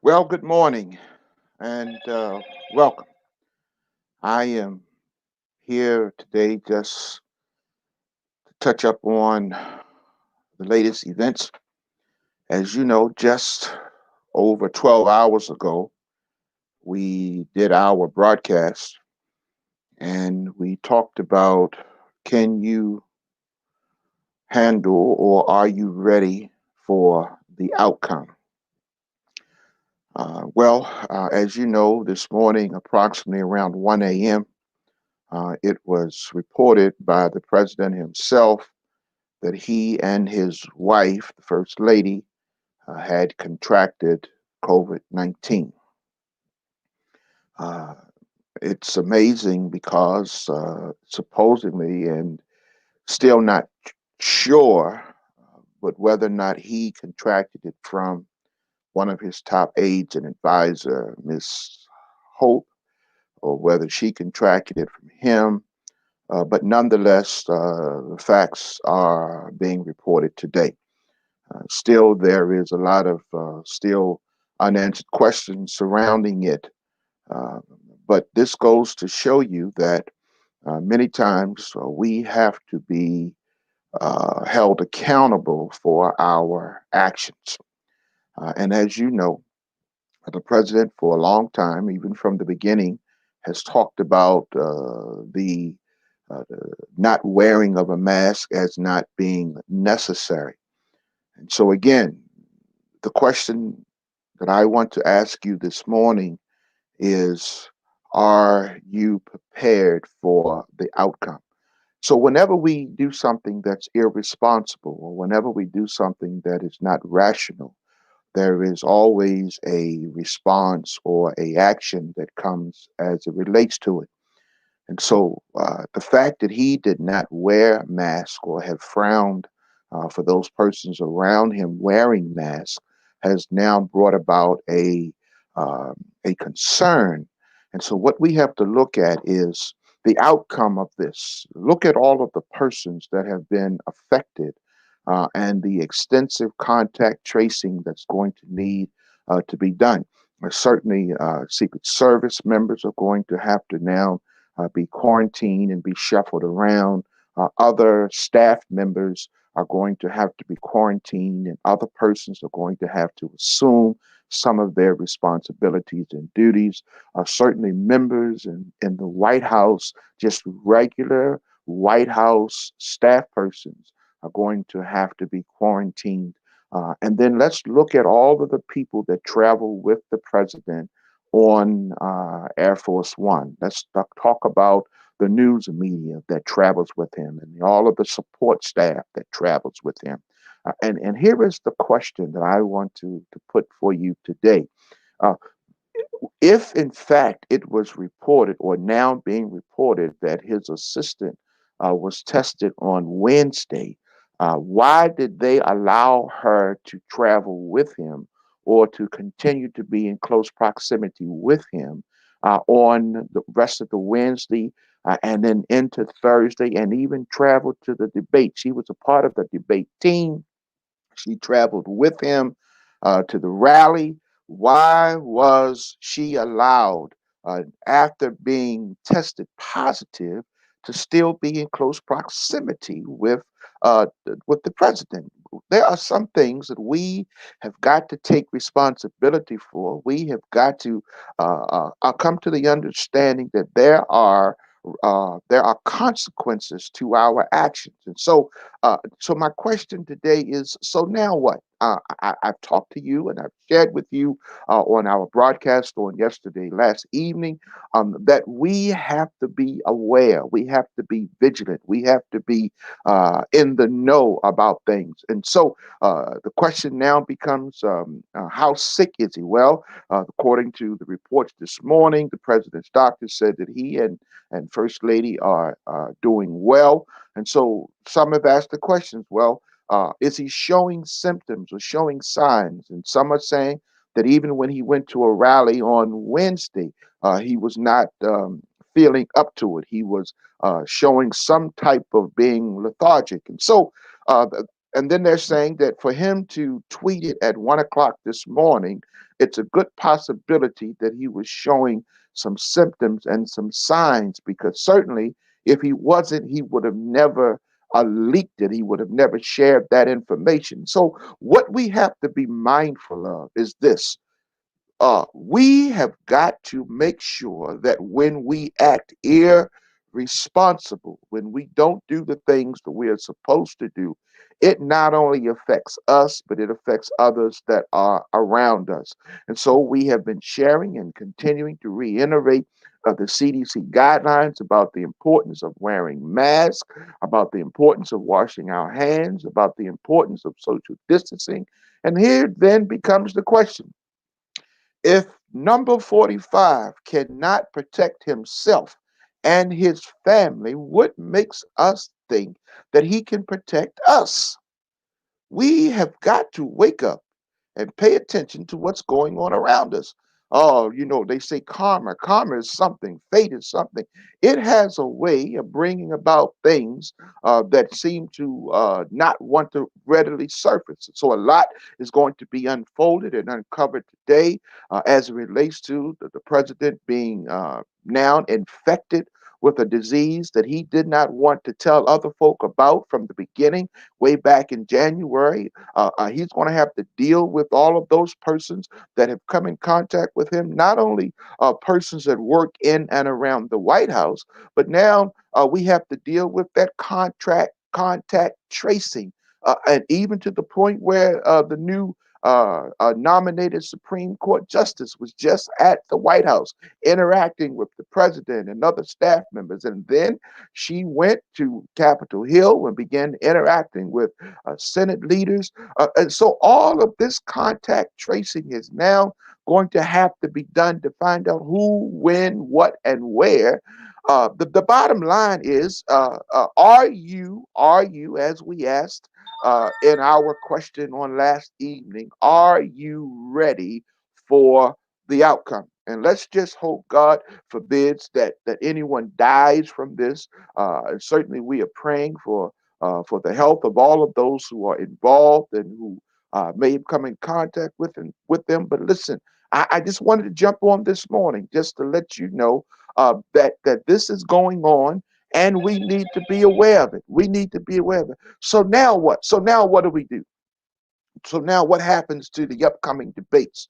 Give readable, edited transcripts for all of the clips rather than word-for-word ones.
Well, good morning and welcome. I am here today just to touch up on the latest events. As you know, just over 12 hours ago, we did our broadcast and we talked about can you handle or are you ready for the outcome? As you know, this morning, approximately around 1 a.m., it was reported by the president himself that he and his wife, the First Lady, had contracted COVID 19. Uh, it's amazing because supposedly, and still not sure, but whether or not he contracted it from one of his top aides and advisor, Miss Hope, or whether she contracted it from him. But nonetheless, the facts are being reported today. Still, there is a lot of still unanswered questions surrounding it. Uh, but this goes to show you that many times we have to be held accountable for our actions. And as you know, the president, for a long time, even from the beginning, has talked about the not wearing of a mask as not being necessary. And so, again, the question that I want to ask you this morning is, are you prepared for the outcome? So, whenever we do something that's irresponsible or whenever we do something that is not rational, there is always a response or a action that comes as it relates to it. And so the fact that he did not wear a mask or have frowned for those persons around him wearing masks has now brought about um, a concern. And so what we have to look at is the outcome of this. Look at all of the persons that have been affected and the extensive contact tracing that's going to need to be done. Certainly, Secret Service members are going to have to now be quarantined and be shuffled around. Other staff members are going to have to be quarantined, and other persons are going to have to assume some of their responsibilities and duties. Certainly, members in the White House, just regular White House staff persons, are going to have to be quarantined. And then let's look at all of the people that travel with the president on Air Force One. Let's talk about the news media that travels with him and all of the support staff that travels with him. And here is the question that I want to put for you today. Uh, if in fact it was reported or now being reported that his assistant was tested on Wednesday, why did they allow her to travel with him or to continue to be in close proximity with him on the rest of the Wednesday and then into Thursday and even traveled to the debate? She was a part of the debate team. She traveled with him to the rally. Why was she allowed, after being tested positive, to still be in close proximity with the president? There are some things that we have got to take responsibility for. We have got to come to the understanding that there are consequences to our actions, and so my question today is: so now what? I've talked to you and I've shared with you on our broadcast on yesterday, last evening, that we have to be aware, we have to be vigilant, we have to be in the know about things. And so the question now becomes, how sick is he? Well, according to the reports this morning, the president's doctor said that he and First Lady are doing well. And so some have asked the questions, well, is he showing symptoms or showing signs? And some are saying that even when he went to a rally on Wednesday, he was not feeling up to it. He was showing some type of being lethargic. And so, uh, And then they're saying that for him to tweet it at 1 o'clock this morning, it's a good possibility that he was showing some symptoms and some signs, because certainly if he wasn't, he would have never leaked it. He would have never shared that information. So, what we have to be mindful of is this: we have got to make sure that when we act irresponsible, when we don't do the things that we are supposed to do, it not only affects us, but it affects others that are around us. And so we have been sharing and continuing to reiterate the CDC guidelines about the importance of wearing masks, about the importance of washing our hands, about the importance of social distancing. And here then becomes the question: if number 45 cannot protect himself and his family, what makes us think that he can protect us? We have got to wake up and pay attention to what's going on around us. Oh, they say karma. Karma is something, fate is something. It has a way of bringing about things that seem to not want to readily surface. So, a lot is going to be unfolded and uncovered today as it relates to the president being now infected with a disease that he did not want to tell other folk about from the beginning, way back in January. He's going to have to deal with all of those persons that have come in contact with him, not only persons that work in and around the White House, but now we have to deal with that contact tracing, and even to the point where the new nominated Supreme Court justice was just at the White House interacting with the president and other staff members. And then she went to Capitol Hill and began interacting with Senate leaders. And so all of this contact tracing is now going to have to be done to find out who, when, what, and where. The bottom line is, are you, as we asked in our question on last evening, are you ready for the outcome? And let's just hope God forbids that anyone dies from this. And certainly, we are praying for the health of all of those who are involved and who may have come in contact with them. But listen, I just wanted to jump on this morning just to let you know that this is going on, and we need to be aware of it. We need to be aware of it. So now what? So now what do we do? So now what happens to the upcoming debates?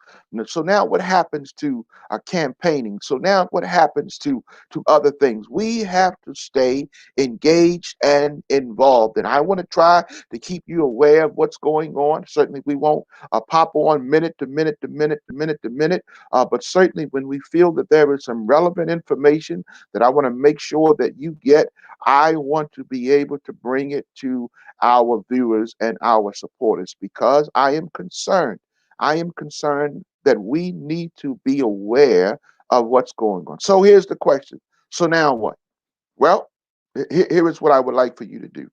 So now what happens to campaigning? So now what happens to other things? We have to stay engaged and involved. And I want to try to keep you aware of what's going on. Certainly we won't pop on minute to minute to minute to minute to minute, but certainly when we feel that there is some relevant information that I want to make sure that you get, I want to be able to bring it to our viewers and our supporters, because I am concerned. I am concerned that we need to be aware of what's going on. So here's the question. So now what? Well, here is what I would like for you to do: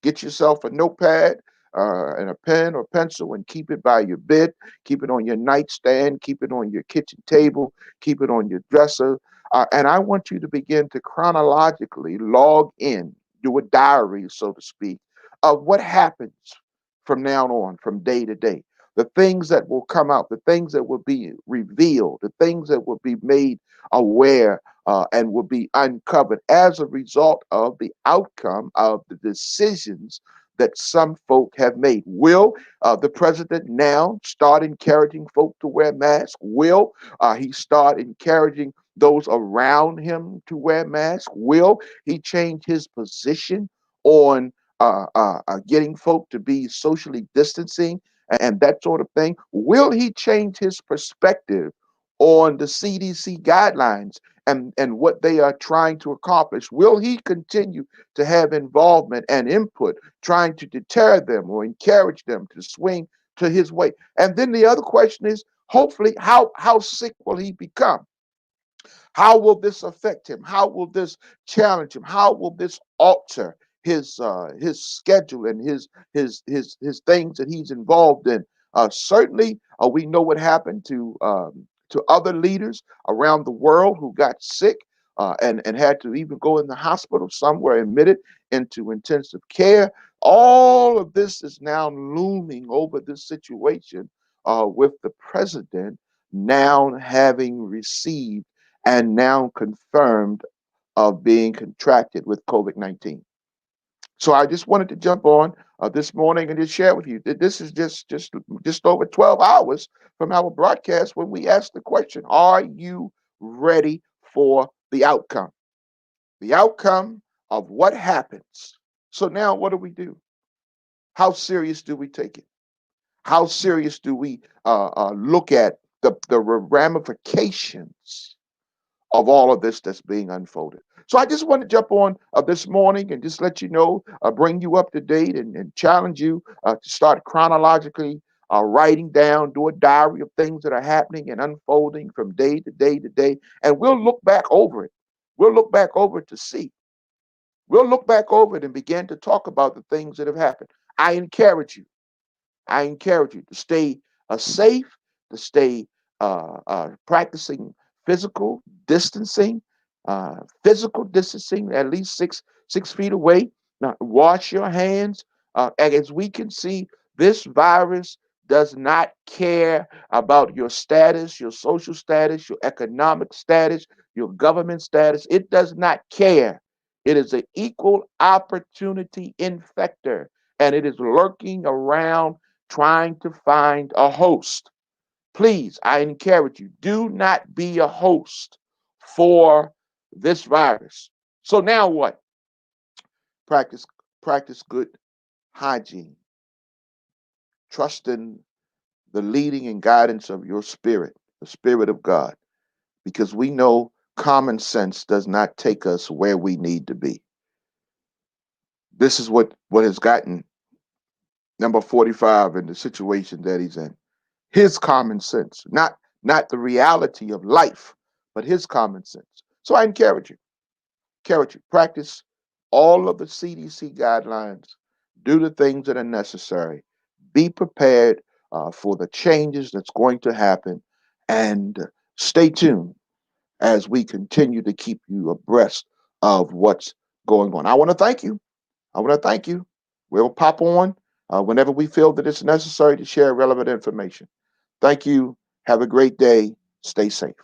get yourself a notepad and a pen or pencil and keep it by your bed, keep it on your nightstand, keep it on your kitchen table, keep it on your dresser. And I want you to begin to chronologically log in, do a diary, so to speak, of what happens from now on, from day to day. The things that will come out, the things that will be revealed, the things that will be made aware and will be uncovered as a result of the outcome of the decisions that some folk have made. Will the president now start encouraging folk to wear masks? Will he start encouraging those around him to wear masks? Will he change his position on getting folk to be socially distancing and that sort of thing? Will he change his perspective on the CDC guidelines and what they are trying to accomplish? Will he continue to have involvement and input trying to deter them or encourage them to swing to his way? And then the other question is, hopefully, how sick will he become? How will this affect him? How will this challenge him? How will this alter his schedule and his things that he's involved in? Certainly, we know what happened to other leaders around the world who got sick and had to even go in the hospital. Some were admitted into intensive care. All of this is now looming over this situation with the president now having received and now confirmed of being contracted with COVID-19. So I just wanted to jump on this morning and just share with you that this is just over 12 hours from our broadcast when we asked the question, are you ready for the outcome? The outcome of what happens. So now what do we do? How serious do we take it? How serious do we look at the ramifications of all of this that's being unfolded? So I just want to jump on this morning and just let you know, bring you up to date and challenge you to start chronologically writing down, do a diary of things that are happening and unfolding from day to day to day. And we'll look back over it. We'll look back over it to see. We'll look back over it and begin to talk about the things that have happened. I encourage you. I encourage you to stay safe, to stay practicing physical distancing, physical distancing at least 6 feet away. Now, wash your hands. And as we can see, this virus does not care about your status, your social status, your economic status, your government status. It does not care. It is an equal opportunity infector, and it is lurking around trying to find a host. Please, I encourage you, do not be a host for this virus. So now what? Practice practice good hygiene. Trust in the leading and guidance of your spirit, the spirit of God, because we know common sense does not take us where we need to be. This is what has gotten number 45 in the situation that he's in. His common sense, not the reality of life, but his common sense. So I encourage you, practice all of the CDC guidelines, do the things that are necessary, be prepared for the changes that's going to happen, and stay tuned as we continue to keep you abreast of what's going on. I want to thank you. I want to thank you. We'll pop on whenever we feel that it's necessary to share relevant information. Thank you. Have a great day. Stay safe.